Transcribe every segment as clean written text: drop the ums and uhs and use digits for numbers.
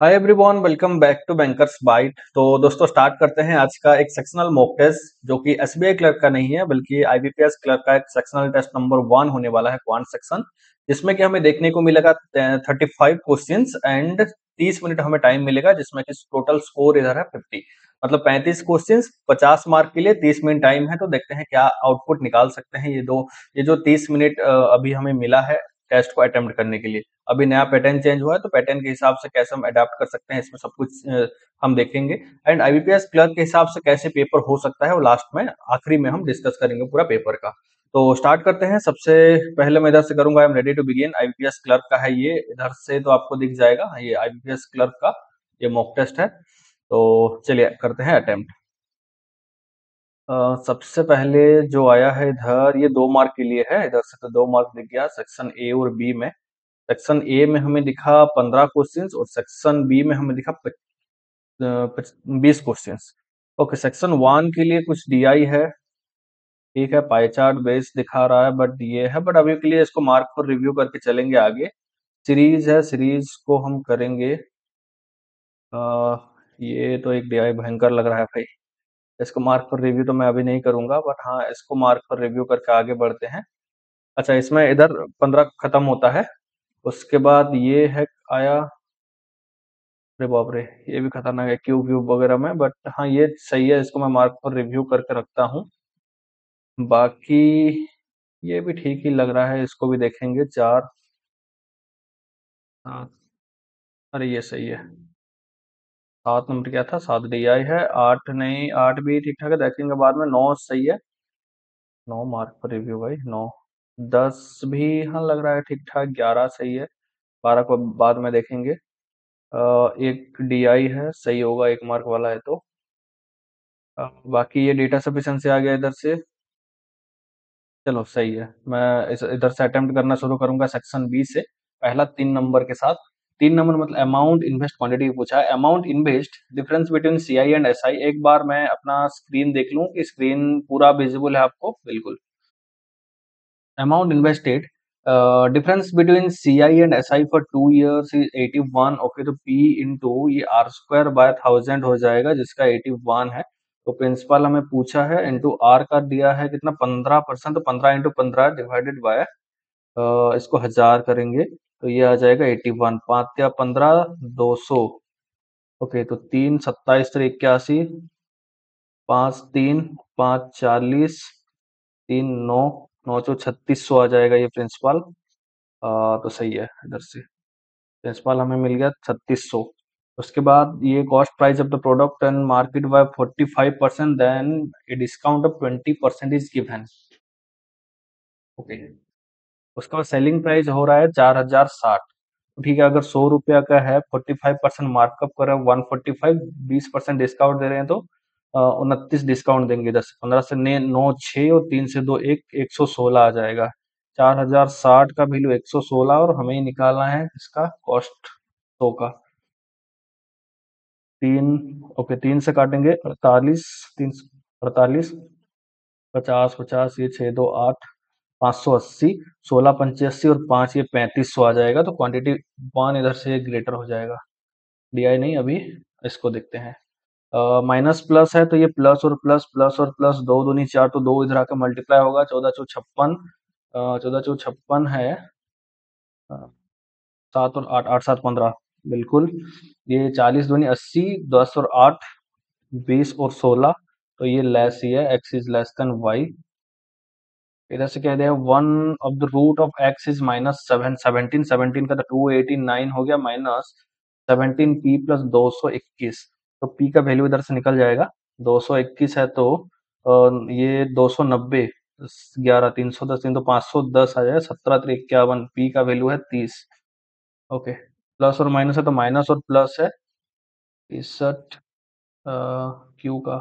Hi everyone, welcome back to Bankers Byte. तो दोस्तों start करते हैं आज का एक सेक्शनल मॉक टेस्ट जो कि एसबीआई क्लर्क का नहीं है बल्कि आईबीपीएस क्लर्क का एक सेक्शनल टेस्ट नंबर 1 होने वाला है, क्वांट सेक्शन। जिसमें कि हमें देखने को मिलेगा 35 क्वेश्चंस एंड 30 मिनट हमें टाइम मिलेगा, जिसमें कि टोटल स्कोर इधर है 50। मतलब 35 क्वेश्चंस 50 मार्क के लिए 30 मिनट टाइम है। तो देखते हैं क्या आउटपुट निकाल सकते हैं ये जो 30 मिनट अभी हमें मिला है टेस्ट को अटेम्प्ट करने के लिए। अभी नया पैटर्न चेंज हुआ है तो पैटर्न के हिसाब से कैसे हम अडेप्ट कर सकते हैं इसमें सब कुछ हम देखेंगे। एंड आईबीपीएस क्लर्क के हिसाब से कैसे पेपर हो सकता है वो लास्ट में आखिरी में हम डिस्कस करेंगे पूरा पेपर का। तो स्टार्ट करते हैं। सबसे पहले मैं इधर से करूंगा, I am ready to begin. IBPS clerk का है ये, इधर से तो आपको दिख जाएगा ये आईबीपीएस क्लर्क का ये मॉक टेस्ट है। तो चलिए करते हैं अटेम्प्ट। सबसे पहले जो आया है इधर ये 2 मार्क के लिए है, इधर से तो 2 मार्क दिख गया सेक्शन ए और बी में। सेक्शन ए में हमें दिखा 15 क्वेश्चंस और सेक्शन बी में हमें दिखा 20 क्वेश्चंस। ओके, सेक्शन वन के लिए कुछ दिया ही है। ठीक है, पाई चार्ट बेस दिखा रहा है बट ये है, बट अभी के लिए इसको मार्क पर रिव्यू करके चलेंगे आगे। सीरीज है, सीरीज को हम करेंगे। आ, ये तो एक डीआई भयंकर लग रहा है भाई। इसको मार्क पर रिव्यू तो मैं अभी नहीं करूंगा, बट हाँ इसको मार्क पर रिव्यू करके आगे बढ़ते हैं। अच्छा, इसमें इधर 15 खत्म होता है। उसके बाद ये है आया, अरे बाप रे, ये भी खतरनाक है क्यूब व्यूब वगैरह में, बट हाँ ये सही है, इसको मैं मार्क पर रिव्यू करके रखता हूँ। बाकी ये भी ठीक ही लग रहा है, इसको भी देखेंगे। चार, हाँ, अरे ये सही है। 7 नंबर क्या था, 7 डी आई है। 8 नहीं, 8 भी ठीक ठाक है, देखेंगे बाद में। 9 सही है, 9 मार्क पर रिव्यू भाई, 9। 10 भी हाँ लग रहा है ठीक ठाक। 11 सही है, 12 को बाद में देखेंगे। एक डी आई है, सही होगा, 1 मार्क वाला है तो। बाकी ये डेटा सफिशिएंसी आ गया इधर से। चलो सही है, मैं इधर से अटेम्प्ट करना शुरू करूंगा सेक्शन बी से। पहला 3 नंबर के साथ। 3 नंबर मतलब अमाउंट इन्वेस्ट क्वांटिटी पूछा है। Amount invest, difference between CI and SI. एक बार मैं अपना स्क्रीन देख लूं कि स्क्रीन पूरा विजिबल है आपको। बिल्कुल। Amount invested, difference between CI and SI for 2 years is 81। Okay, तो पी इंटू ये आर स्क्वायर बाय 1000 हो जाएगा, जिसका 81 है। तो प्रिंसिपल हमें पूछा है, इंटू आर का दिया है कितना, 15%। तो 15 इंटू 15 डिवाइडेड बाय इसको 1000 करेंगे तो ये आ जाएगा 81। 5 या 15, 200। ओके, तो 3 27 3 81। 5 3 5 40। 3 9, 9 3600 आ जाएगा ये प्रिंसिपल। तो सही है इधर से। प्रिंसिपल हमें मिल गया 3600। उसके बाद ये cost price of the product and market by 45%, then a discount of 20% is given. Okay, उसका बाद सेलिंग प्राइस हो रहा है 4060। ठीक है, अगर 100 रुपया का है, 45% मार्कअप कर रहे हैं, 145। 20% डिस्काउंट दे रहे हैं तो 29 डिस्काउंट देंगे। 10 15 से 9 6 और 3 से 2 1, 116 आ जाएगा। 4060 का वैल्यू 116, और हमें ही निकालना है इसका कॉस्ट 100 का। 3, ओके, 3 से काटेंगे 48। 3 48, 50 50, ये 6 2 8, 580। 16 85 और 5 ये 3500 आ जाएगा। तो क्वांटिटी 1 इधर से ग्रेटर हो जाएगा। डीआई नहीं अभी, इसको देखते हैं। माइनस प्लस है तो ये प्लस और प्लस, प्लस और प्लस, 2 दूनी 4, तो 2 इधर आकर मल्टीप्लाई होगा। 14 चौ 56, 14 चौ 56 है। 7 और 8, 8 7 15, बिल्कुल। ये 40 दूनी 80, 10 और 8, 20 और 16। तो ये लेस ही है, X is less than Y. इधर से कह दिया 1 of the root of X is -7 17। 17 का तो 289 हो गया, माइनस 17 पी प्लस 221। तो पी का वैल्यू इधर से निकल जाएगा। 221 है तो ये 290। 11 310, 510 आ जाएगा। 17 3 51, पी का वैल्यू है 30। ओके, प्लस और माइनस है तो माइनस और प्लस है। 63 क्यू का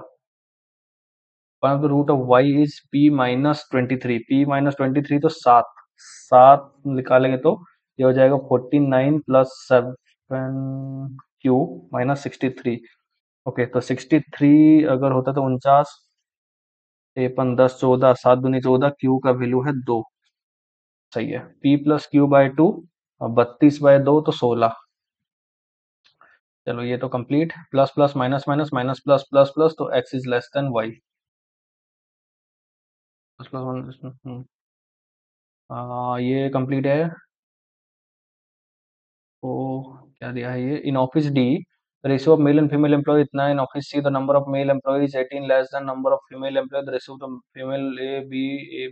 root of Y is P -23। P -23 तो 7। 7 निकालेंगे तो ये हो जाएगा 49 प्लस 7 क्यू -63। ओके, तो 63 अगर होता तो 49, 53 10 14, 7 दूनी 14, क्यू का वैल्यू है 2। सही है, P plus Q by 2, 32 by 2 तो 16। चलो ये तो complete, plus plus minus minus minus plus plus plus, तो X is less than Y. Plus plus minus, ये कंप्लीट है। तो क्या दिया है ये, in office D ratio of male and female employ इतना, in office C the number of male employees 18 less than number of female employ, the ratio of the female A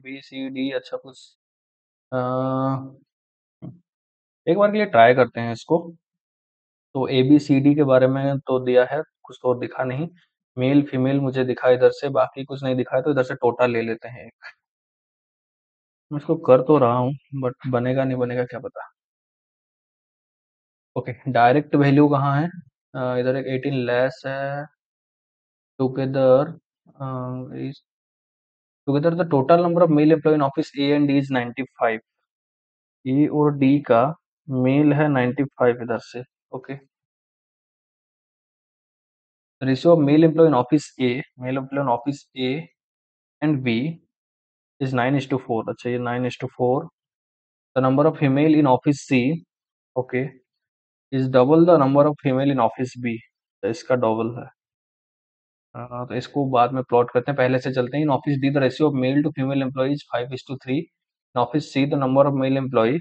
B C D. अच्छा कुछ एक बार के लिए try करते हैं इसको। तो ए बी सी डी के बारे में तो दिया है, कुछ तो और दिखा नहीं। मेल फीमेल मुझे दिखा इधर से, बाकी कुछ नहीं दिखा है, तो इधर से टोटल ले लेते हैं। मैं इसको कर तो रहा हूँ, बट बनेगा नहीं बनेगा क्या पता। ओके, डायरेक्ट वैल्यू कहाँ है? इधर एक 18 लेस है। Together is together the total number of male employ in office A and D is 95। A और डी का मेल है 95 इधर से। Okay, ratio of male employ in office A, male employ in office A and B is 9:4। अच्छा, ये 9:4। The number of female in office C, okay, is double the number of female in office B. तो इसका double है। तो इसको बाद में plot करते हैं, पहले से चलते हैं। In office D the ratio of male to female employ is 5:3। In office C the number of male employ,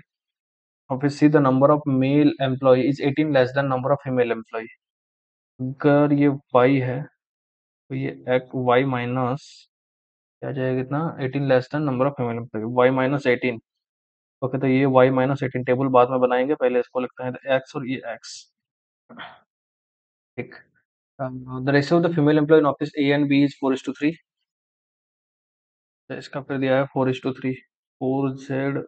office C the number of male employ is 18 less than number of female employ. अगर ये y है, तो ये x y minus क्या जाएगा, कितना, 18 less than number of female employ, y minus 18। Okay, तो ये y माइनस 18 टेबल बाद में बनाएंगे, पहले इसको लिखते हैं, तो x और ये x। ठीक। The ratio of the female employ in office A and B is 4:3। तो इसका फिर दिया है 4:3, 4z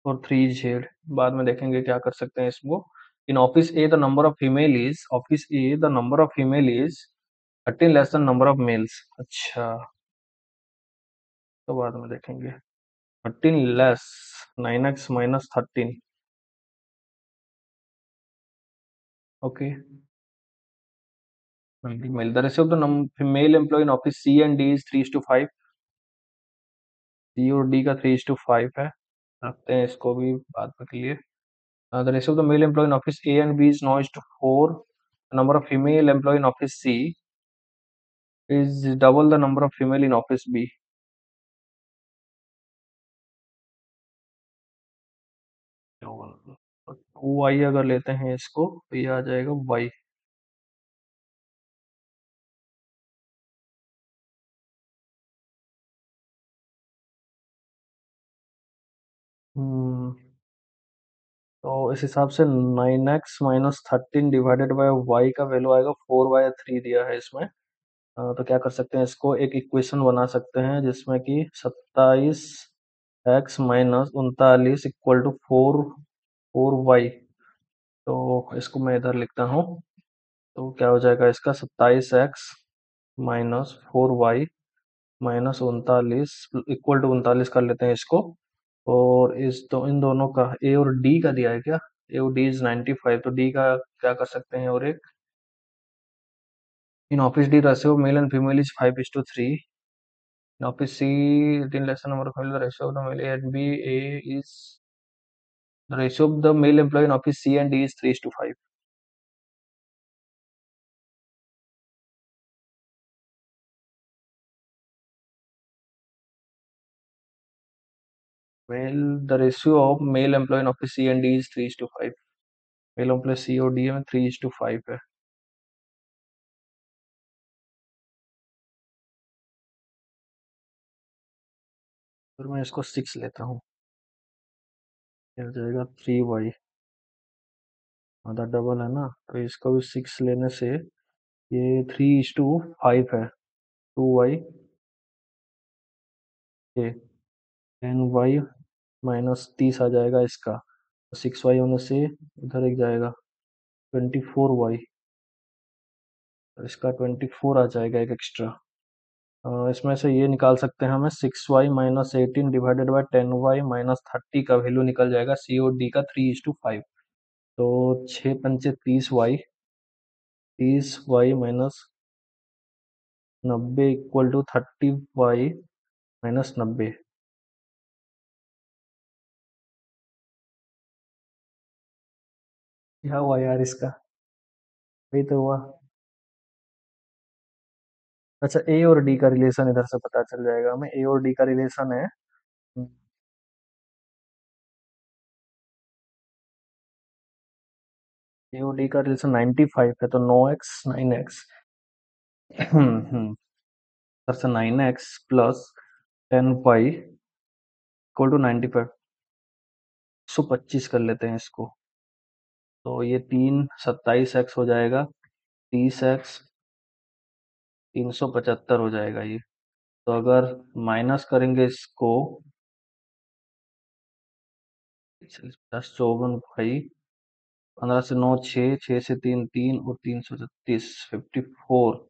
और 3z। बाद में देखेंगे क्या कर सकते हैं इसको। In office A the number of female is, office A the number of female is 13 less than number of males. अच्छा, तो बाद में देखेंगे। 13 less 9x minus 13। Okay, male the ratio of the female employ in office C and D is 3:5। C और D का 3:5 है। रखते हैं इसको भी बाद में के लिए। The ratio of the male employ in office A and B is 9:4। Number of female employ in office C is double the number of female in office B. 2y अगर लेते हैं इसको, तो ये आ जाएगा y। हम्म, तो इस हिसाब से 9x minus 13 divided by y का वैल्यू आएगा 4/3 दिया है इसमें। तो क्या कर सकते हैं, इसको एक इक्वेशन बना सकते हैं जिसमें कि 27x minus 39 equal to 4 4y। तो इसको मैं इधर लिखता हूँ। तो क्या हो जाएगा इसका, 27x minus 4y minus 39 equal to 39 कर लेते हैं इसको। और इन दोनों का ए और डी का दिया है क्या? ए और डी इज 95, तो डी का क्या कर सकते हैं, और एक, in office D ratio male and female is 5:3। In office C 18 less number of male, the ratio of the male and B A is, the ratio of the male employ in office C and D is 3:5। Male, the ratio of male employ in office C and D is 3:5। Male employ C और D में 3:5 है। फिर मैं इसको 6 लेता हूँ, क्या हो जाएगा, 3y। आधा डबल है ना, तो इसको भी 6 लेने से ये 3:5 है। 2y, ये 10y माइनस 30 आ जाएगा इसका। 6y होने से इधर एक जाएगा 24y, इसका 24 आ जाएगा एक एक्स्ट्रा। इसमें से ये निकाल सकते हैं हमें, 6y minus 18 divided by 10y minus 30 का वैल्यू निकल जाएगा सी और डी का 3:5। तो 6×5 30y, 30y minus 90 equal to 30y minus 90। क्या हुआ यार इसका? वही तो हुआ। अच्छा, ए और डी का रिलेशन इधर से पता चल जाएगा हमें। ए और डी का रिलेशन है, ए और डी का रिलेशन 95 है, तो 9x 9x। इधर से 9x plus 10 pi equal to 95, 125 कर लेते हैं इसको। तो ये 3 27x हो जाएगा, 30x 375 हो जाएगा ये। तो अगर माइनस करेंगे इसको, 10 54 भाई, 15 से 9 6, 6 से 3 3 और 336 54।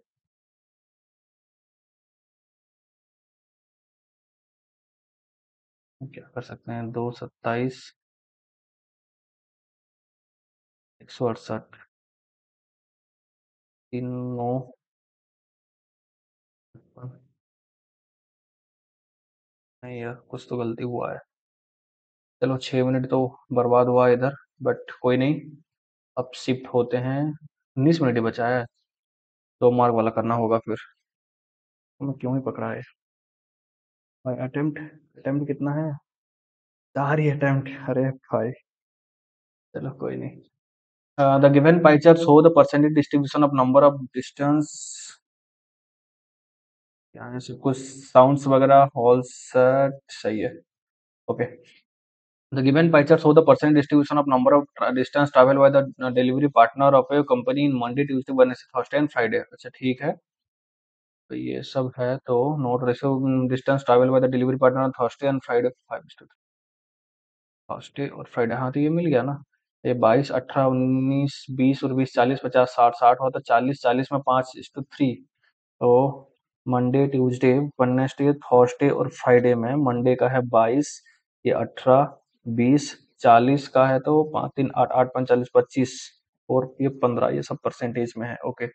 क्या कर सकते हैं, 2 27 168 3 9। नहीं यार, कुछ तो गलती हुआ है। चलो 6 मिनट तो बर्बाद हुआ इधर, बट कोई नहीं। अब शिफ्ट होते हैं। 19 मिनट ही बचा है, 2 मार्क वाला करना होगा फिर। हमें क्यों ही पकड़ा है भाई। अटेम्प्ट अटेम्प्ट कितना है, 4 ही अटेम्प्ट। अरे भाई, चलो कोई नहीं। The given pie chart show the percentage distribution of number of distance. यहाँ से कुछ साउंड्स वगैरह ऑल सेट सही है। Okay. The given pie chart show the percent distribution of number of distance traveled by the delivery partner of a company in Monday, Tuesday, Wednesday, Thursday and Friday। अच्छा ठीक है, तो ये सब है। तो note ratio distance travel by the delivery partner Thursday and Friday 5। Thursday और Friday, हाँ तो ये मिल गया ना। ये 22 18 19 20 और 20 40 50 60 60 हुआ, तो 40 40 में 5:3। तो मंडे ट्यूसडे वेडनेसडे थर्सडे और फ्राइडे में मंडे का है 22, ये 18 20 40 का है, तो 5 3 8 8 5 40 25 और ये 15, ये सब परसेंटेज में है। Okay.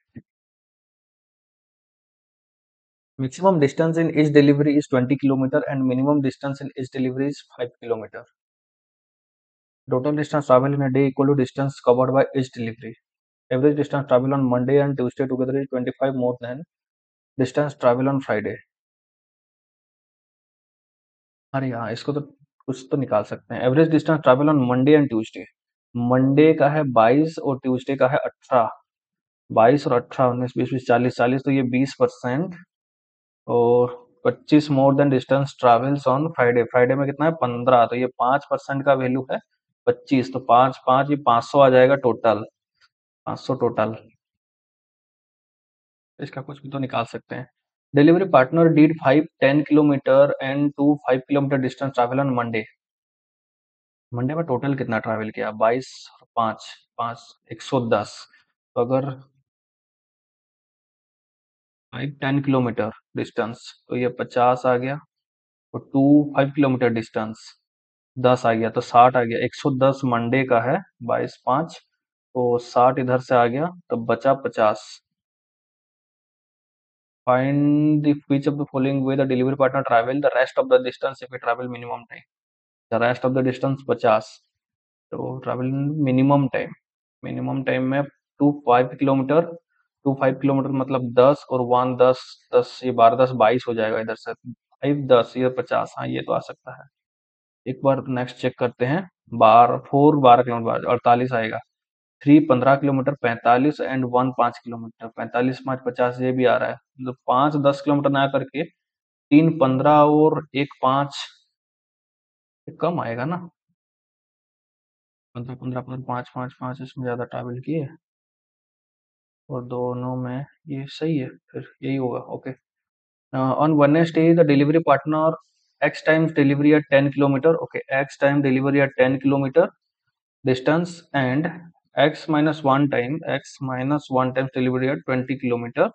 Maximum distance in each delivery is 20 kilometer and minimum distance in each delivery is 5 kilometer. Total distance travel in a day equal to distance covered by each delivery. Average distance travel on Monday and Tuesday together is 25 more than distance travel on Friday. अरे हाँ, इसको तो कुछ तो निकाल सकते हैं। Average distance travel on Monday and Tuesday. Monday का है 22 और ट्यूसडे का है 18। 22 और 18 19 20 20 40 40, तो ये 20%। और 25 more than distance travels on Friday. Friday में कितना है, 15, तो ये 5% का वैल्यू है 25, तो 5 5 ये 500 आ जाएगा टोटल। 500 टोटल। इसका कुछ भी तो निकाल सकते हैं। Delivery partner did 5 10 kilometre and 2 5 kilometre distance travel on Monday. Monday में टोटल कितना ट्रैवल किया, 22 और 5 5 110। तो अगर 5 10 किलोमीटर डिस्टेंस, तो ये 50 आ गया। और 2 5 किलोमीटर डिस्टेंस 10 आ गया, तो 60 आ गया। 110 मंडे का है, 22 5, तो 60 इधर से आ गया, तो बचा 50। Find the which of the following way the delivery partner travel the rest of the distance if he travel minimum time। the rest of the distance 50, तो ट्रैवल मिनिमम टाइम में 2 5 किलोमीटर। 2 5 किलोमीटर मतलब 10 और 1 10 10, ये 12 10 22 हो जाएगा इधर से। 5 10 ये 50, हाँ ये तो आ सकता है। एक बार नेक्स्ट चेक करते हैं। 12 48 आएगा। 3 15 किलोमीटर 45 एंड 1 5 किलोमीटर 45 5 50, ये भी आ रहा है। मतलब 5 10 किलोमीटर ना करके 3 15 और 1 5, कम आएगा ना। 15 15 15 5 5 5, इसमें ज्यादा ट्रैवल किए और दोनों में ये सही है, फिर यही होगा। Okay. On Wednesday the delivery partner x times delivery at 10 kilometre. Okay, x time delivery at 10 kilometre distance and x-1 times delivery at 20 kilometre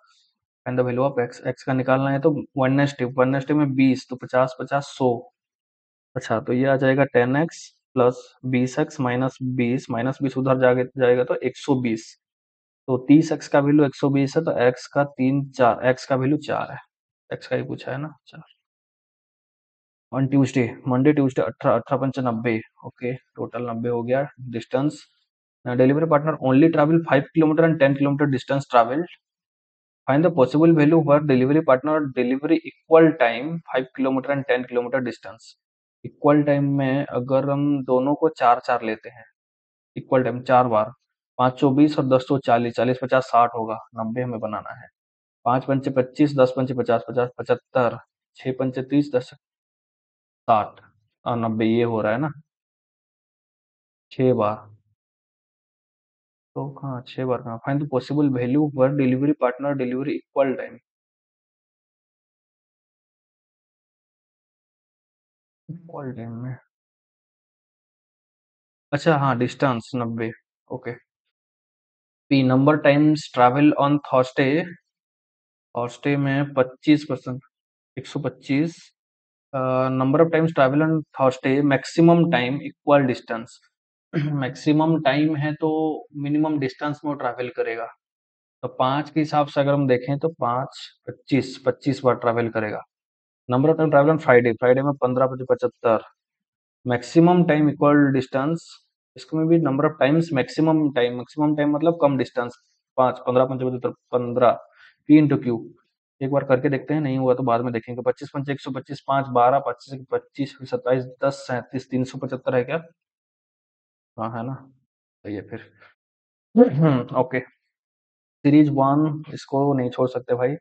and the value of x. X का निकालना है, तो वेडनेसडे में 20, तो 50 50 100। अच्छा, तो ये आ जाएगा 10x प्लस 20x माइनस 20 उधर जाएगा तो 120। तो 30x का वैल्यू 120 है, तो x का 3 4, x का वैल्यू 4 है। x का ही पूछा है ना, 4। ऑन ट्यूसडे, मंडे ट्यूसडे 18 18 पंच 90। ओके, टोटल 90 हो गया distance. Delivery partner only travel 5 kilometer and 10 kilometer distance traveled. Find the possible value where delivery partner delivery equal time 5 kilometre and 10 kilometre distance. Equal time में अगर हम दोनों को चार चार लेते हैं, इक्वल टाइम चार बार, 5 चौबीस और 10 तो 40, 40 50 60 होगा, 90 हमें बनाना है. 5 पंचे 25, 10 पंचे 50, 50 75, 6 पंचे 30, 10 60 और 90 ये हो रहा है ना, 6 बार. तो हाँ 6 बार कहाँ, find the possible value were delivery partner delivery equal time. Equal time में, अच्छा हाँ distance 90. Okay. P number times travel on Thursday. Thursday में 25%, 125. Number of times travel on Thursday, maximum time equal distance. Maximum time है तो minimum distance में वो travel करेगा. तो 5 के हिसाब से अगर हम देखें तो 5 25, 25 बार ट्रैवल करेगा. Number of time travel on Friday, Friday में 15 25 75. मैक्सिमम टाइम इक्वल डिस्टेंस, इसमें भी number of times maximum time, maximum time मतलब कम डिस्टेंस. 5 15 पंचे 75, 15 पी इंटू क्यू. एक बार करके देखते हैं, नहीं हुआ तो बाद में देखेंगे. 25 पंचे 125, 5 12, 25 27, 10 37, 375 है क्या? हाँ है ना, सही है फिर. ओके. सीरीज 1 इसको नहीं छोड़ सकते भाई.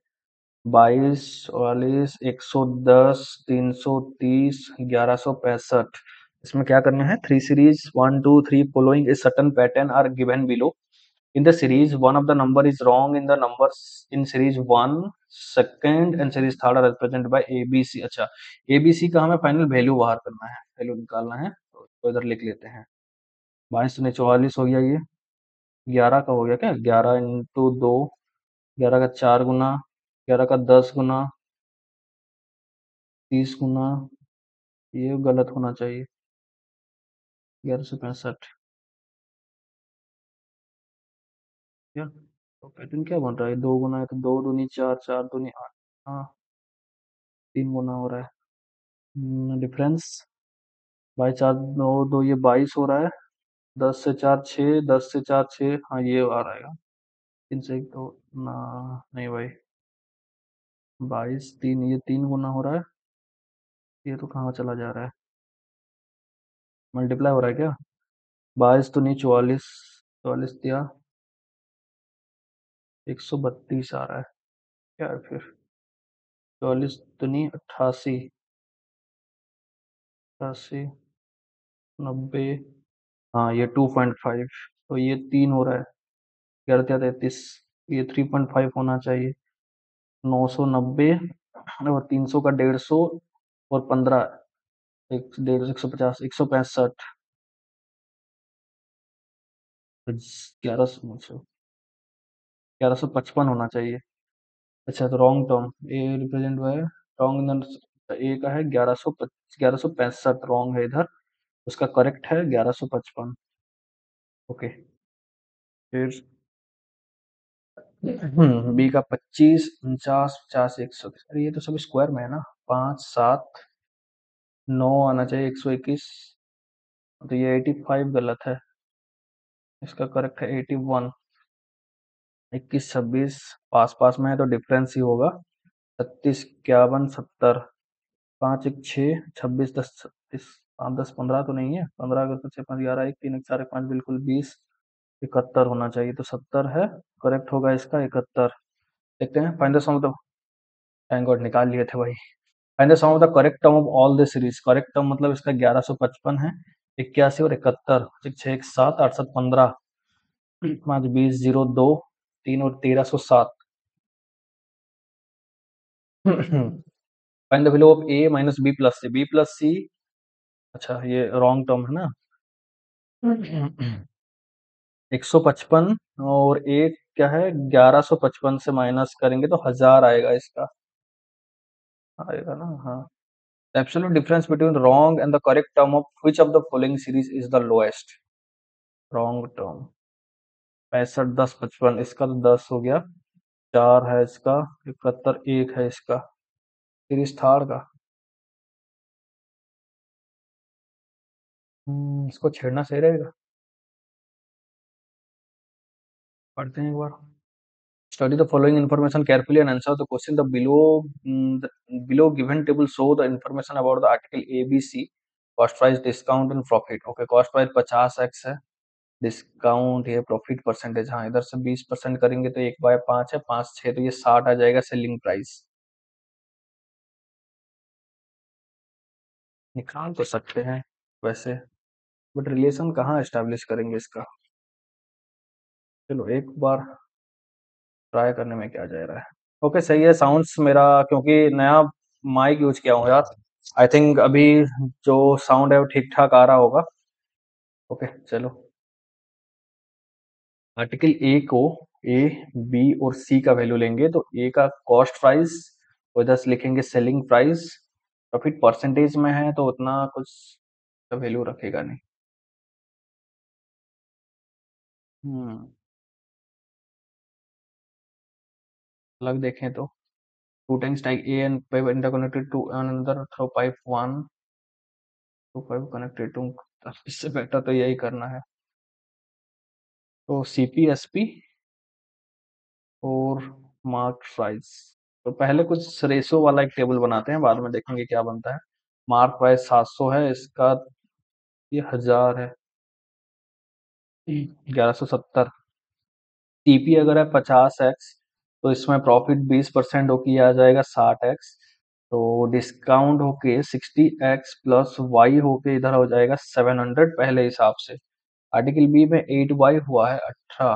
22 44 110 330 1165. इसमें क्या करना है, three series 1 2 3 following a certain pattern are given below. In the series, one of the number is wrong in the numbers in series 1, second and series third are represented by ABC. अच्छा, ABC का हमें final value बाहर करना है, value निकालना है, तो इधर लिख लेते हैं. 22 हो गया ये. 11 का हो गया क्या, 11 × 2, 11 का 4 गुना, 11 का 10 गुना, 30 गुना. ये गलत होना चाहिए, 1165. क्या तो पैटर्न क्या बन रहा है, 2 गुना है तो 2 दूनी 4, 4 दूनी 8. हाँ 3 गुना हो रहा है. डिफरेंस बाई 4 2 2, ये 22 हो रहा है. 10 से 4 6, 10 से 4 6, हाँ ये आ रहेगा. 3 से 1 2 ना, नहीं भाई, 22 3, ये 3 गुना हो रहा है. ये तो कहाँ चला जा रहा है, मल्टीप्लाई हो रहा है क्या? 22 दूनी 44, 44 132 आ रहा है. क्या है फिर, 44 दूनी 88, 88 90. हाँ ये 2.5, तो ये 3 हो रहा है. 11 33, ये 3.5 होना चाहिए. 990 और 300 का 150 और 15, एक 150 150 165. 1155 होना चाहिए. अच्छा तो रॉन्ग टर्म ए रिप्रेजेंट हुआ है. रॉन्ग, ए का है 1165, रॉन्ग है इधर. उसका करेक्ट है 1155. ओके. फिर बी का 25 49 50 100. अरे ये तो सब स्क्वायर में है ना. 5 7 9 आना चाहिए, 121. तो ये 85 गलत है, इसका करेक्ट है 81. 21 26 पास पास में है तो डिफरेंस ही होगा. 36 51 70. 5 1 6, 26 10 36. 5 10 15 तो नहीं है, 15 अगर तो 6 5 11 1 3 1 4 1 5 बिल्कुल 20. 71 होना चाहिए, तो 70 है. करेक्ट होगा इसका 71. देखते हैं, find the sum of the, thank God निकाल लिए थे भाई. Find the sum of the correct term of all the series. Correct term मतलब इसका 1155 है, 81 और 71. 6 1 7 8 7 15, 5 20 0 2 3 और 1307. Find the value of A minus B plus C, B plus C. अच्छा ये रॉन्ग टर्म है ना. 155 और एक क्या है, 1155 से माइनस करेंगे तो 1000 आएगा इसका, आएगा ना. हाँ. Absolute difference between wrong and the correct term of which of the following series is the lowest. Wrong term 65 10 55, इसका तो 10 हो गया. 4 है इसका, 71 1 है इसका. सीरीज थर्ड का. इसको छेड़ना सही रहेगा. पढ़ते हैं एक बार। Study the following information carefully and answer the question. The below the below given table show the information about the article ABC, cost price, discount and profit. Okay, cost price 50x है, discount ये profit percentage, हाँ इधर से 20% करेंगे तो 1/5 है, 5 6 तो ये 60 आ जाएगा सेलिंग प्राइस। निकाल तो सकते हैं वैसे, बट रिलेशन कहाँ एस्टेब्लिश करेंगे इसका। चलो एक बार ट्राई करने में क्या जा रहा है। ओके सही है, साउंड्स मेरा क्योंकि नया माइक यूज किया हूँ यार, आई थिंक अभी जो साउंड है वो ठीक ठाक आ रहा होगा। ओके चलो, आर्टिकल ए को ए बी और सी का वैल्यू लेंगे तो ए का कॉस्ट प्राइस और इधर से लिखेंगे सेलिंग प्राइस, प्रॉफिट परसेंटेज में है तो उतना कुछ का वैल्यू रखेगा नहीं। हम्म, अलग देखें तो two times type A and pipe interconnected to another through pipe one to pipe connected to, इससे बेटर तो यही करना है। तो सीपीएसपी और मार्क प्राइस, तो पहले कुछ रेशो वाला एक टेबल बनाते हैं, बाद में देखेंगे क्या बनता है। मार्क प्राइस 700 है, इसका ये 1000 है, 1170। टीपी अगर है 50x तो इसमें प्रॉफिट 20% होके ये आ जाएगा 60x, तो डिस्काउंट होके 60x प्लस वाई होके इधर हो जाएगा 700 पहले हिसाब से। आर्टिकल बी में 8y हुआ है 18,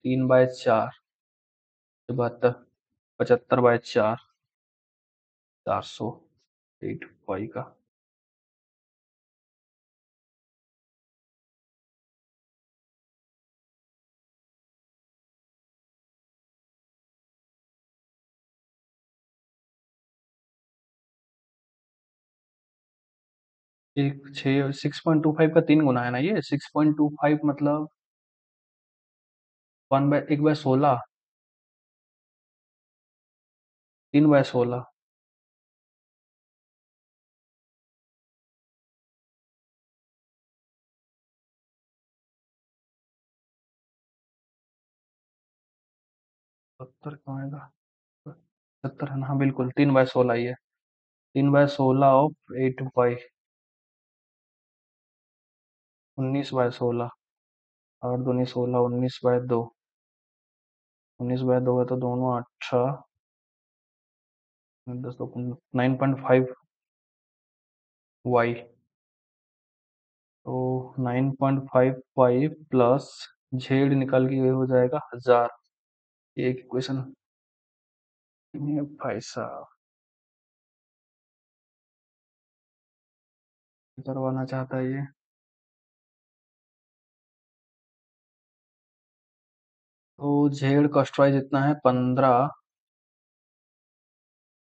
3/4 72, 75/4, 400, 8y का। एक 6.25 का 3 गुना है ना, ये 6.25 मतलब 1/16, 3/16। 70 कहाँ आएगा, 70 है ना, हाँ बिल्कुल 3/16 ही है, 3/16 ऑफ 8 बाई 19/16, 8 दूनी 16, 19/2, 19/2 है तो दोनों 18, 9.5 वाई, तो 9.5 वाई प्लस जेड निकल के ये हो जाएगा 1000। ये एक इक्वेशन ये भाई साहब करवाना चाहता है ये। तो जेड कॉस्ट प्राइस इतना है 15,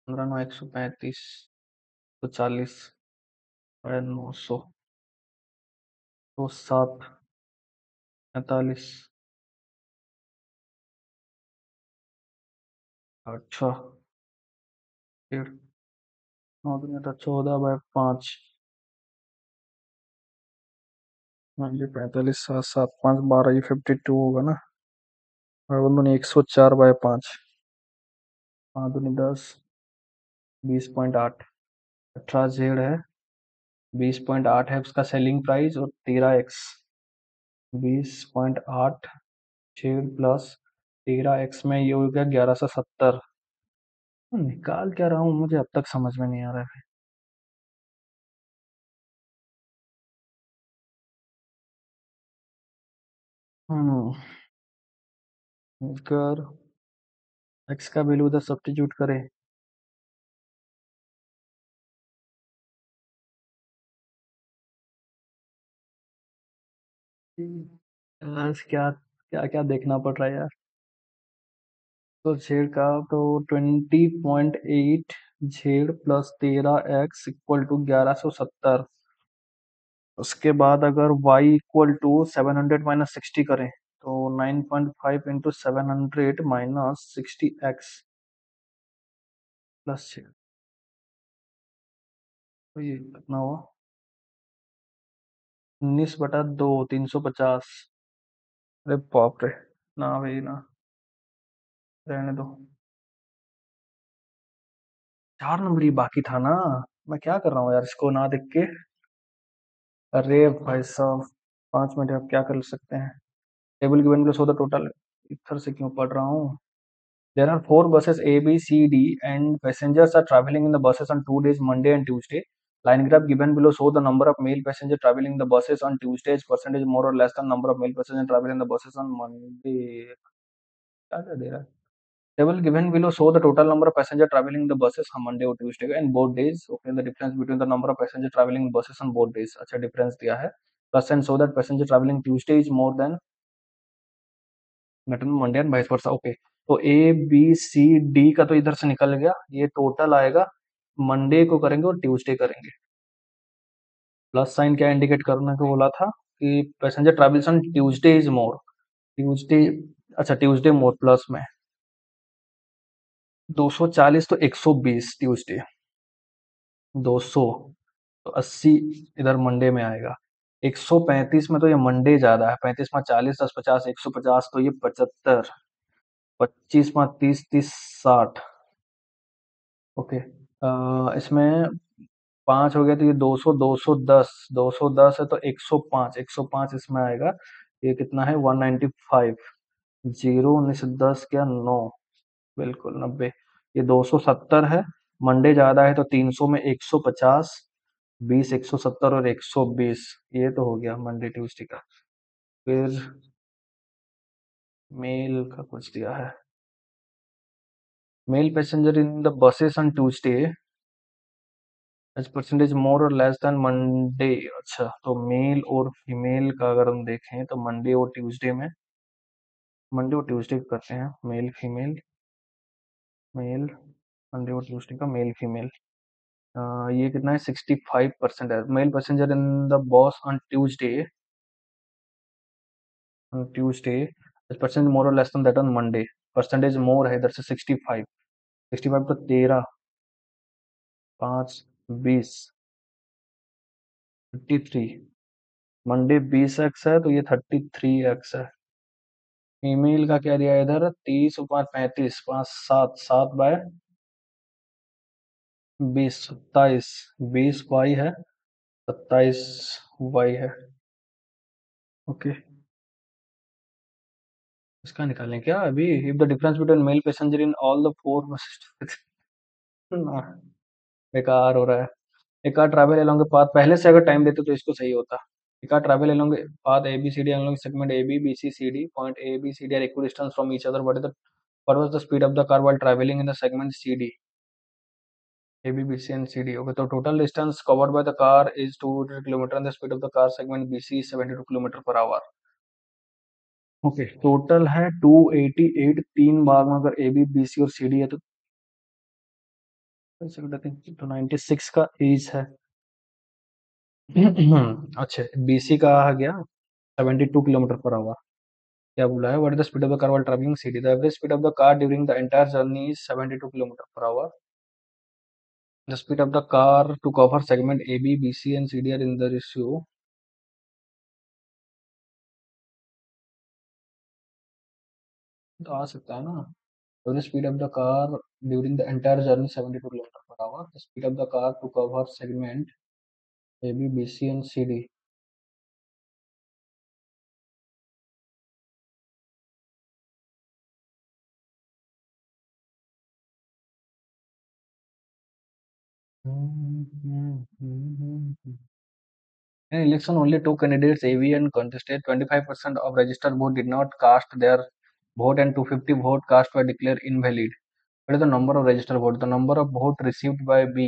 15 9 135, तो 40/900, तो 7 45, अच्छा फिर 9 दूनी तो 14/5, हाँ ये 45, 7 7 5 12, ये 52 होगा ना, और 104/5, 5 दूनी 10, 20.8, 18 जेड है, 20.8 है उसका सेलिंग प्राइस और 13x, 20.8 जेड प्लस 13x में ये हो गया 1170। निकाल क्या रहा हूँ मुझे अब तक समझ में नहीं आ रहा है। हम्म, अगर एक्स का वैल्यू उधर सब्स्टिट्यूट करें, यार क्या क्या क्या देखना पड़ रहा है यार। तो जेड का तो 20.8 Z plus 13x equal to 1170, उसके बाद अगर y इक्वल टू 700 - 60 करें तो 9.5 इंटू 700 माइनस 60x प्लस 6, तो ये कितना हुआ, 19/2 350। अरे बाप रे, ना भाई ना, रहने दो। 4 नंबर ही बाकी था ना। मैं क्या कर रहा हूँ यार इसको ना देख के। अरे भाई साहब, 5 मिनट अब क्या कर सकते हैं। Table given below so the total. इधर से क्यों पढ़ रहा हूँ। There are four buses A, B, C, D, and passengers are traveling in the buses on 2 days, Monday and Tuesday. Line graph given below show the number of male passengers traveling in the buses on Tuesdays, percentage more or less than number of male passengers traveling in the buses on Monday. क्या दे रहा है? Table given below show the total number of passengers traveling in the buses on Monday or Tuesday and both days. Okay, the difference between the number of passengers traveling in buses on both days. अच्छा difference दिया है. Plus and show that passenger traveling Tuesday is more than मेटन Monday and vice versa. Okay, तो A B C D का तो इधर से निकल गया, ये टोटल आएगा। मंडे को करेंगे और ट्यूसडे करेंगे। प्लस साइन क्या इंडिकेट करने को बोला था कि passenger travels on Tuesday is more. Tuesday, अच्छा ट्यूसडे मोर प्लस में 240 तो 120 ट्यूसडे, 200 तो 80 इधर मंडे में आएगा। 135 में तो ये मंडे ज्यादा है, 35 में 40 10 50 150 तो ये 75, 25 में 30 30 60। ओके, इसमें 5 हो गया तो ये 200 210, 210 है तो 105, 105 इसमें आएगा। ये कितना है 195। जीरो 19 10 क्या 9, बिल्कुल 90। ये 270 है। मंडे ज्यादा है तो 300 में 150, 20 170 और 120। ये तो हो गया मंडे ट्यूसडे का। फिर मेल का कुछ दिया है। Male passenger in the buses on Tuesday as percentage more और लेस देन मंडे। अच्छा, तो मेल और फीमेल का अगर हम देखें तो मंडे और ट्यूसडे में, मंडे और ट्यूसडे करते हैं मेल फीमेल। मेल, मंडे और ट्यूसडे का मेल फीमेल। ये कितना है 65% है। Male passenger in the bus on Tuesday, Tuesday percent more और less than that on Monday. Percentage more है इधर से 65, 65 तो 13 5 20 33। मंडे 20x है तो ये 33x है। ईमेल का क्या दिया है इधर 30 ऊपर 35 5 7 7 बाय 20 27, 20y है, 27y है। ओके, इसका निकालें क्या अभी। If the difference between mail passenger in all the four बेकार हो रहा है। एक कार ट्रैवल अलोंग पाथ, पहले से अगर टाइम देते तो इसको सही होता। एक car travel along path A B C D along segment A B B C C D, point A B C D are equal distance from each other, what was the speed of the car while travelling in the segment C D. A, B, BC and CD. Okay, so total distance covered by the car is 200 kilometer and the speed of the car segment BC is 72 kilometre per our. Okay, total है 288। तीन भाग में अगर ए B B सी और C D है तो 96 का as है। अच्छा, बीसी का आ गया 72 किलोमीटर पर आवर। क्या बोला है what is the speed of the car while travelling C D. The average speed of the car during the entire journey is 72 kilometre per hour. The speed of the car to cover segment A B B C and C D are in the ratio. तो आ सकता है ना। So the speed of the car during the entire journey 72 kilometer per hour. The speed of the car to cover segment A, B, B, C and C, D. In election, only two candidates, AV and contested. 25% of registered vote did not cast their vote, and 250 vote cast were declared invalid. What is the number of registered vote? The number of vote received by B.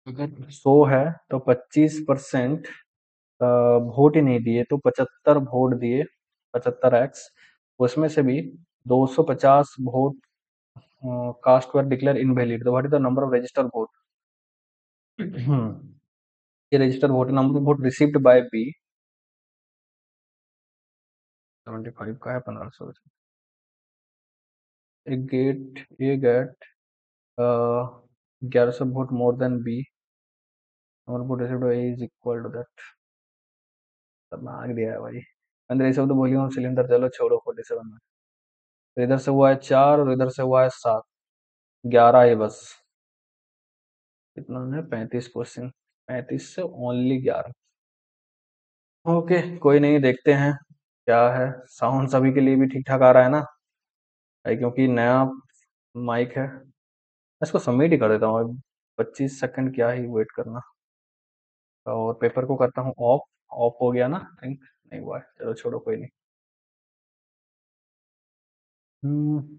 अगर 100 है तो 25% vote ही नहीं दिए तो 75 vote दिए, 75x। उसमें से भी 250 vote cast were declare invalid. तो what is the number of registered vote. ये registered vote, number of vote received by B 75 का है 1500। A get 1100 vote more than B, number vote received by A is equal to that. खतरनाक दिया है भाई। अंदर ये सब तो वॉल्यूम सिलेंडर, चलो छोड़ो 47 में। तो इधर से हुआ है 4 और इधर से हुआ है 7, 11 है बस। कितना है? 35 क्वेश्चन, 35 से ओनली 11। ओके, कोई नहीं, देखते हैं क्या है। साउंड सभी के लिए भी ठीक ठाक आ रहा है ना भाई, क्योंकि नया माइक है। इसको सबमिट ही कर देता हूँ। 25 सेकंड क्या ही वेट करना। और पेपर को करता हूँ ऑफ। ऑफ हो गया ना? थिंक नहीं हुआ है, चलो छोड़ो, कोई नहीं।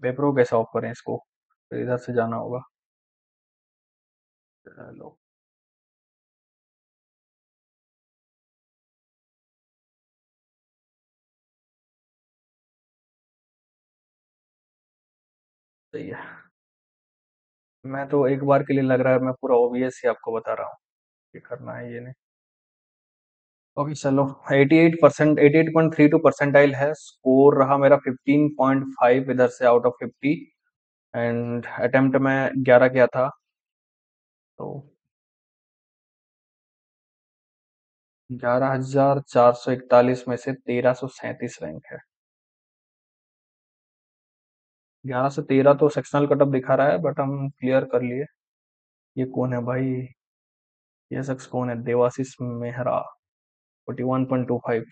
पेपर को कैसे ऑफ करें इसको? तो इधर से जाना होगा। चलो। सही है। मैं तो एक बार के लिए लग रहा है, मैं पूरा ओबीएस ही आपको बता रहा हूँ कि करना है ये नहीं। ओके चलो। 88%, 88.32 परसेंटाइल है स्कोर रहा मेरा। 15.5 इधर से आउट ऑफ 50। एंड अटेम्प्ट में 11 किया था। तो 11,441 में से 1337 रैंक है। 11 से 13 तो सेक्शनल कटअप दिखा रहा है, बट हम क्लियर कर लिए। ये कौन है भाई? ये शख्स कौन है? देवाशीष मेहरा। 41.25।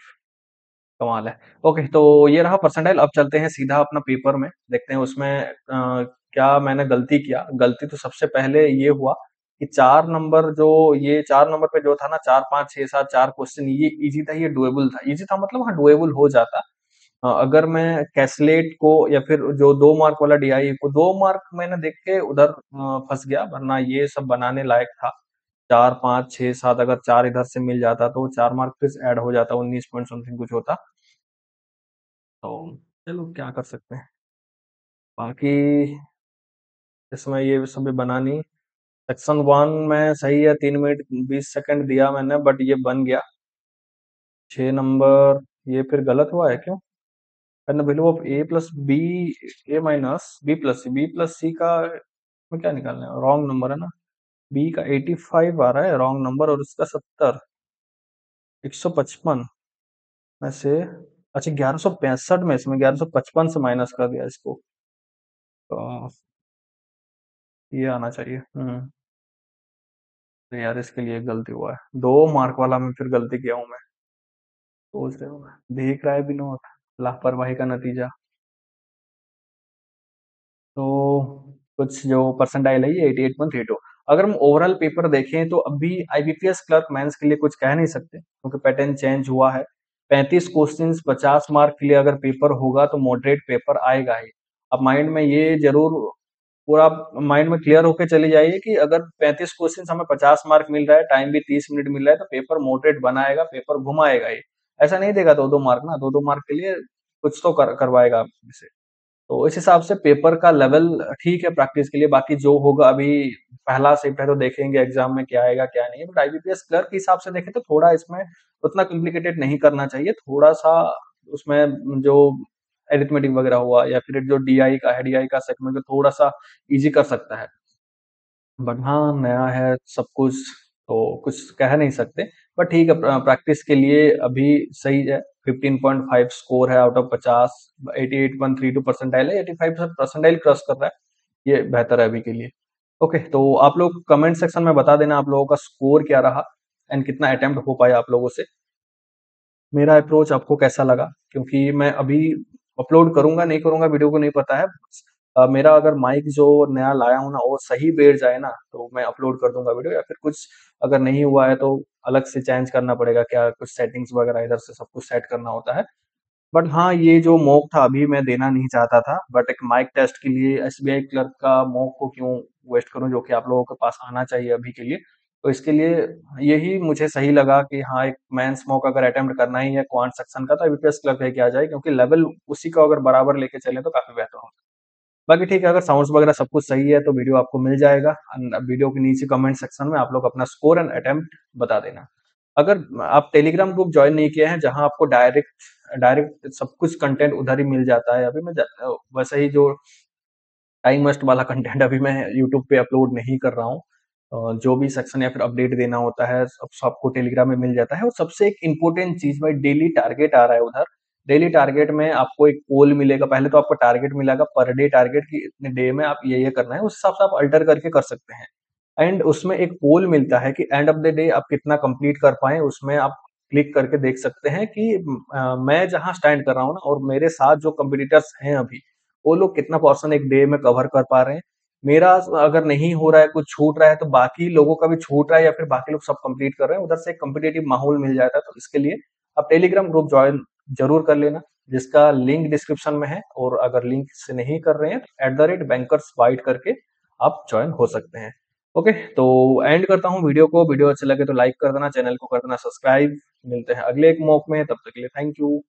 कमाल है। ओके, तो ये रहा परसेंटाइल। अब चलते हैं सीधा अपना पेपर में, देखते हैं उसमें क्या मैंने गलती किया। गलती तो सबसे पहले ये हुआ कि 4 नंबर जो, ये 4 नंबर पे जो था ना, 4, 5, 6, 7 4 क्वेश्चन, ये इजी था, ये डुएबल था। इजी था मतलब हाँ, डुएबल हो जाता। अगर मैं कैसलेट को या फिर जो 2 मार्क वाला डीआई को, 2 मार्क मैंने देख के उधर फंस गया, वरना ये सब बनाने लायक था। 4, 5, 6, 7, अगर 4 इधर से मिल जाता तो 4 मार्क फिर ऐड हो जाता, 19 पॉइंट समथिंग कुछ होता। तो चलो, क्या कर सकते हैं। बाकी इसमें ये सब भी बना नहीं। सेक्शन 1 में सही है, 3 मिनट 20 सेकंड दिया मैंने, बट ये बन गया। 6 नंबर, ये फिर गलत हुआ है क्यों? And the value of A plus B, A minus B plus C का में क्या निकालना है? रॉन्ग नंबर है ना। बी का 85 आ रहा है रॉन्ग नंबर, और उसका 70। 155 में से, अच्छा 1165 में, इसमें 1155 से माइनस कर दिया इसको। तो ये आना चाहिए। तो यार इसके लिए गलती हुआ है, 2 मार्क वाला में फिर गलती किया हूँ मैं। सोच रहे हो मैं, देख रहा है विनोद, लापरवाही का नतीजा। तो कुछ जो परसेंटाइल है ये 88.32। अगर हम ओवरऑल पेपर देखें तो अभी आईबीपीएस क्लर्क मेंस के लिए कुछ कह नहीं सकते, क्योंकि पैटर्न चेंज हुआ है। 35 क्वेश्चंस 50 मार्क के लिए अगर पेपर होगा तो मॉडरेट पेपर आएगा ही। अब माइंड में ये जरूर, पूरा माइंड में क्लियर होके चले जाइए कि अगर 35 क्वेश्चंस हमें 50 मार्क मिल रहा है, टाइम भी 30 मिनट मिल रहा है, तो पेपर मॉडरेट बनाएगा, पेपर घुमाएगा ही। ऐसा नहीं देगा 2-2 मार्क ना, 2-2 मार्क के लिए कुछ तो करवाएगा आपसे। तो इस हिसाब से पेपर का लेवल ठीक है प्रैक्टिस के लिए। बाकी जो होगा अभी, पहला शिफ्ट है तो देखेंगे एग्जाम में क्या आएगा क्या नहीं है। बट आईबीपीएस क्लर्क के हिसाब से देखें तो थोड़ा इसमें उतना कॉम्प्लिकेटेड नहीं करना चाहिए। थोड़ा सा उसमें जो एरिथमेटिक वगैरह हुआ, या फिर जो डीआई का है, डीआई का सेगमेंट थोड़ा सा इजी कर सकता है। बट हाँ, नया है सब कुछ, तो कुछ कह नहीं सकते। बट ठीक है, प्रैक्टिस के लिए अभी सही है। 15.5 स्कोर है आउट ऑफ 50। 88.32 परसेंटाइल है, 85 परसेंटाइल क्रॉस कर रहा है, ये बेहतर है अभी के लिए। ओके, तो आप लोग कमेंट सेक्शन में बता देना आप लोगों का स्कोर क्या रहा, एंड कितना अटेम्प्ट हो पाया आप लोगों से। मेरा अप्रोच आपको कैसा लगा, क्योंकि मैं अभी अपलोड करूंगा नहीं करूंगा वीडियो को नहीं पता है। मेरा अगर माइक जो नया लाया हूं ना वो सही बैठ जाए ना, तो मैं अपलोड कर दूंगा वीडियो। या फिर कुछ अगर नहीं हुआ है तो अलग से चेंज करना पड़ेगा, क्या कुछ सेटिंग्स वगैरह इधर से सब कुछ सेट करना होता है। बट हाँ, ये जो मॉक था अभी मैं देना नहीं चाहता था, बट एक माइक टेस्ट के लिए एसबीआई क्लर्क का मॉक को क्यों वेस्ट करूं, जो कि आप लोगों के पास आना चाहिए अभी के लिए। तो इसके लिए यही मुझे सही लगा कि हाँ, एक मेंस मॉक अगर अटेम्प्ट करना ही है क्वांट सेक्शन का, तो आईबीपीएस क्लर्क लेके आ जाए, क्योंकि लेवल उसी का अगर बराबर लेके चले तो काफी बेहतर होगा। बाकी ठीक है, अगर साउंड्स वगैरह सब कुछ सही है तो वीडियो आपको मिल जाएगा। वीडियो के नीचे कमेंट सेक्शन में आप लोग अपना स्कोर एंड अटेम्प्ट बता देना। अगर आप टेलीग्राम ग्रुप ज्वाइन नहीं किए हैं, जहां आपको डायरेक्ट डायरेक्ट सब कुछ कंटेंट उधर ही मिल जाता है, अभी मैं वैसे ही जो टाइम वेस्ट वाला कंटेंट अभी मैं यूट्यूब पे अपलोड नहीं कर रहा हूँ। जो भी सेक्शन या फिर अपडेट देना होता है सब सबको टेलीग्राम में मिल जाता है। और सबसे एक इम्पोर्टेंट चीज़ भाई, डेली टारगेट आ रहा है उधर। डेली टारगेट में आपको एक पोल मिलेगा, पहले तो आपको टारगेट मिलेगा पर डे टारगेट कि इतने डे में आप ये करना है, उस हिसाब से आप अल्टर करके कर सकते हैं। एंड उसमें एक पोल मिलता है कि एंड ऑफ द डे आप कितना कंप्लीट कर पाए, उसमें आप क्लिक करके देख सकते हैं कि मैं जहाँ स्टैंड कर रहा हूँ ना, और मेरे साथ जो कंपटीटर्स हैं अभी, वो लोग कितना पोर्शन एक डे में कवर कर पा रहे हैं। मेरा अगर नहीं हो रहा है, कुछ छूट रहा है, तो बाकी लोगों का भी छूट रहा है या फिर बाकी लोग सब कंप्लीट कर रहे हैं, उधर से एक कॉम्पिटिटिव माहौल मिल जाता है। तो इसके लिए आप टेलीग्राम ग्रुप ज्वाइन जरूर कर लेना, जिसका लिंक डिस्क्रिप्शन में है। और अगर लिंक से नहीं कर रहे हैं तो @bankersbyte करके आप ज्वाइन हो सकते हैं। ओके, तो एंड करता हूँ वीडियो को। वीडियो अच्छे लगे तो लाइक कर देना, चैनल को कर देना सब्सक्राइब। मिलते हैं अगले एक मॉक में, तब तक के लिए थैंक यू।